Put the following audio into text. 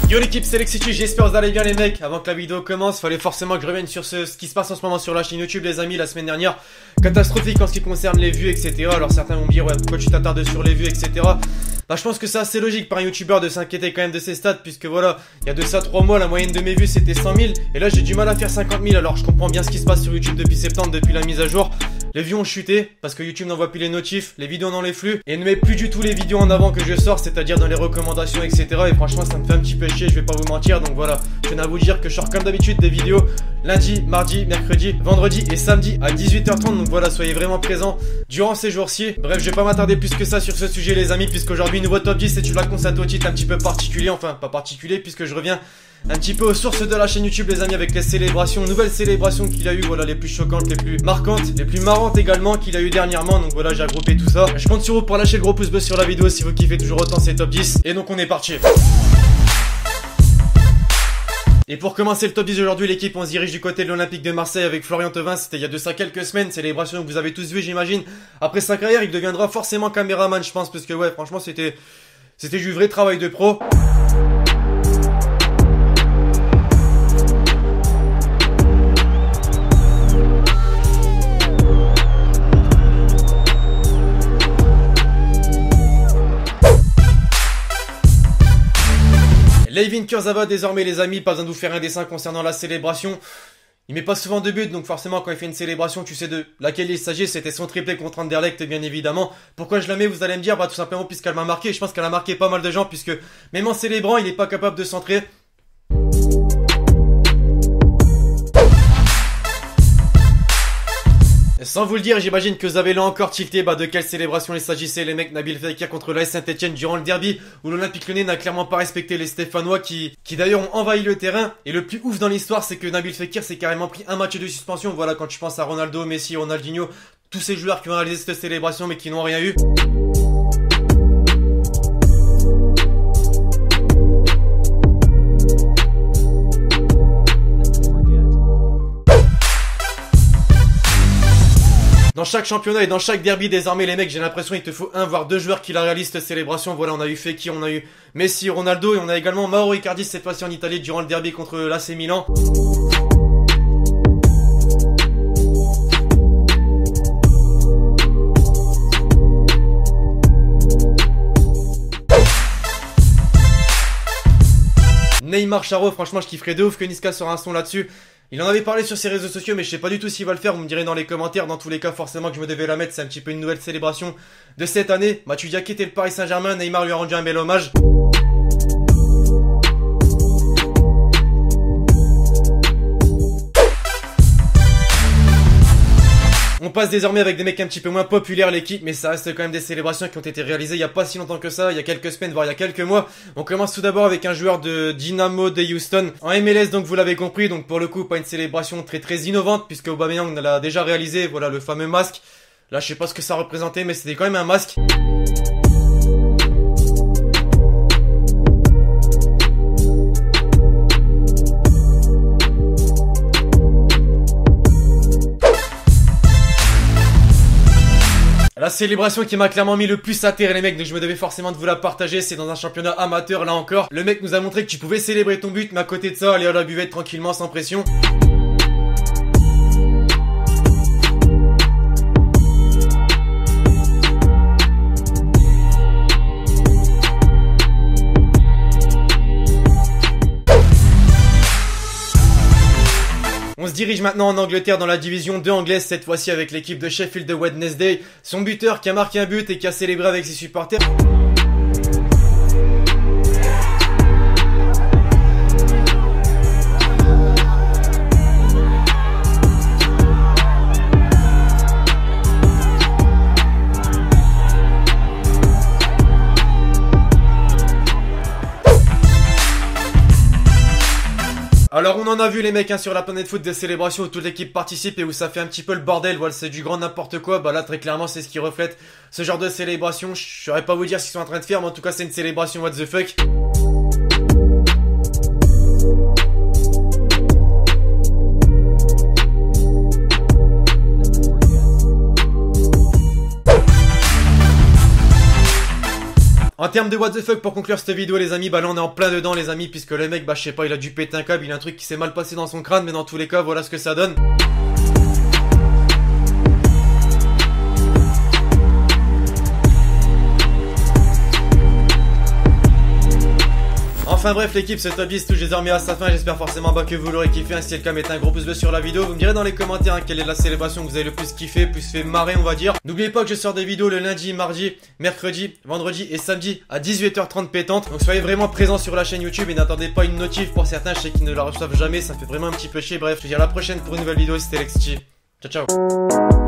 Yo l'équipe, c'est Lexity, j'espère que vous allez bien les mecs. Avant que la vidéo commence, fallait forcément que je revienne sur ce qui se passe en ce moment sur la chaîne YouTube les amis. La semaine dernière, catastrophique en ce qui concerne les vues etc. Alors certains vont me dire ouais pourquoi tu t'attardes sur les vues etc. Bah je pense que c'est assez logique par un youtubeur de s'inquiéter quand même de ses stats. Puisque voilà, il y a de ça 3 mois la moyenne de mes vues c'était 100 000. Et là j'ai du mal à faire 50 000. Alors je comprends bien ce qui se passe sur YouTube depuis septembre, depuis la mise à jour. Les vues ont chuté parce que YouTube n'envoie plus les notifs, les vidéos dans les flux et ne met plus du tout les vidéos en avant que je sors, c'est-à-dire dans les recommandations etc. Et franchement ça me fait un petit peu chier, je vais pas vous mentir. Donc voilà, je tenais à vous dire que je sors comme d'habitude des vidéos lundi, mardi, mercredi, vendredi et samedi à 18h30. Donc voilà, soyez vraiment présents durant ces jours-ci. Bref, je vais pas m'attarder plus que ça sur ce sujet les amis, puisqu'aujourd'hui nouveau top 10 et tu la constate au titre un petit peu particulier, enfin pas particulier puisque je reviens un petit peu aux sources de la chaîne YouTube les amis, avec les célébrations, nouvelles célébrations qu'il y a eu, voilà les plus choquantes, les plus marquantes, les plus marrantes également qu'il y a eu dernièrement. Donc voilà, j'ai regroupé tout ça. Je compte sur vous pour lâcher le gros pouce bleu sur la vidéo si vous kiffez toujours autant ces top 10. Et donc on est parti. Et pour commencer le top 10 aujourd'hui l'équipe, on se dirige du côté de l'Olympique de Marseille avec Florian Thauvin. C'était il y a de ça quelques semaines, célébration que vous avez tous vu j'imagine. Après sa carrière il deviendra forcément caméraman je pense, parce que ouais franchement c'était du vrai travail de pro. Layvin Kurzawa désormais les amis, pas besoin de vous faire un dessin concernant la célébration. Il met pas souvent de but, donc forcément quand il fait une célébration tu sais de laquelle il s'agit. C'était son triplé contre Anderlecht bien évidemment. Pourquoi je la mets vous allez me dire, bah tout simplement puisqu'elle m'a marqué. Je pense qu'elle a marqué pas mal de gens puisque même en célébrant il est pas capable de centrer. Sans vous le dire, j'imagine que vous avez là encore tilté de quelle célébration il s'agissait les mecs. Nabil Fekir contre l'AS Saint-Etienne durant le derby où l'Olympique Lyonnais n'a clairement pas respecté les Stéphanois qui d'ailleurs ont envahi le terrain. Et le plus ouf dans l'histoire c'est que Nabil Fekir s'est carrément pris un match de suspension. Voilà, quand tu penses à Ronaldo, Messi, Ronaldinho, tous ces joueurs qui ont réalisé cette célébration mais qui n'ont rien eu. Dans chaque championnat et dans chaque derby désormais les mecs, j'ai l'impression il te faut un voire deux joueurs qui la réalisent cette célébration. Voilà, on a eu Fekir, on a eu Messi, Ronaldo et on a également Mauro Icardi cette fois-ci en Italie durant le derby contre l'AC Milan. Neymar Charo, franchement je kifferais de ouf que Niska sort un son là-dessus. Il en avait parlé sur ses réseaux sociaux mais je sais pas du tout s'il va le faire, vous me direz dans les commentaires. Dans tous les cas forcément que je me devais la mettre, c'est un petit peu une nouvelle célébration de cette année. Matuidi a quitté le Paris Saint-Germain, Neymar lui a rendu un bel hommage. On passe désormais avec des mecs un petit peu moins populaires l'équipe, mais ça reste quand même des célébrations qui ont été réalisées il y a pas si longtemps que ça, il y a quelques semaines voire il y a quelques mois. On commence tout d'abord avec un joueur de Dynamo de Houston en MLS, donc vous l'avez compris, donc pour le coup pas une célébration très innovante puisque Aubameyang l'a déjà réalisé, voilà le fameux masque. Là je sais pas ce que ça représentait mais c'était quand même un masque. La célébration qui m'a clairement mis le plus à terre les mecs, donc je me devais forcément de vous la partager, c'est dans un championnat amateur là encore. Le mec nous a montré que tu pouvais célébrer ton but mais à côté de ça aller à la buvette tranquillement sans pression. On se dirige maintenant en Angleterre dans la division 2 anglaise, cette fois-ci avec l'équipe de Sheffield Wednesday. Son buteur qui a marqué un but et qui a célébré avec ses supporters. Alors on en a vu les mecs sur la planète foot des célébrations où toute l'équipe participe et où ça fait un petit peu le bordel, voilà c'est du grand n'importe quoi. Bah là très clairement c'est ce qui reflète ce genre de célébration. Je saurais pas vous dire ce qu'ils sont en train de faire mais en tout cas c'est une célébration what the fuck. En termes de what the fuck pour conclure cette vidéo les amis, bah là on est en plein dedans les amis, puisque le mec bah je sais pas, il a dû péter un câble, il a un truc qui s'est mal passé dans son crâne, mais dans tous les cas voilà ce que ça donne. Enfin bref l'équipe, ce top 10 touche désormais à sa fin, j'espère forcément que vous l'aurez kiffé, ainsi c'est le cas, mettez un gros pouce bleu sur la vidéo, vous me direz dans les commentaires quelle est la célébration que vous avez le plus kiffé, plus fait marrer on va dire. N'oubliez pas que je sors des vidéos le lundi, mardi, mercredi, vendredi et samedi à 18h30 pétante, donc soyez vraiment présents sur la chaîne YouTube et n'attendez pas une notif pour certains, je sais qu'ils ne la reçoivent jamais, ça me fait vraiment un petit peu chier. Bref, je vous dis à la prochaine pour une nouvelle vidéo, c'était Lexty, ciao ciao.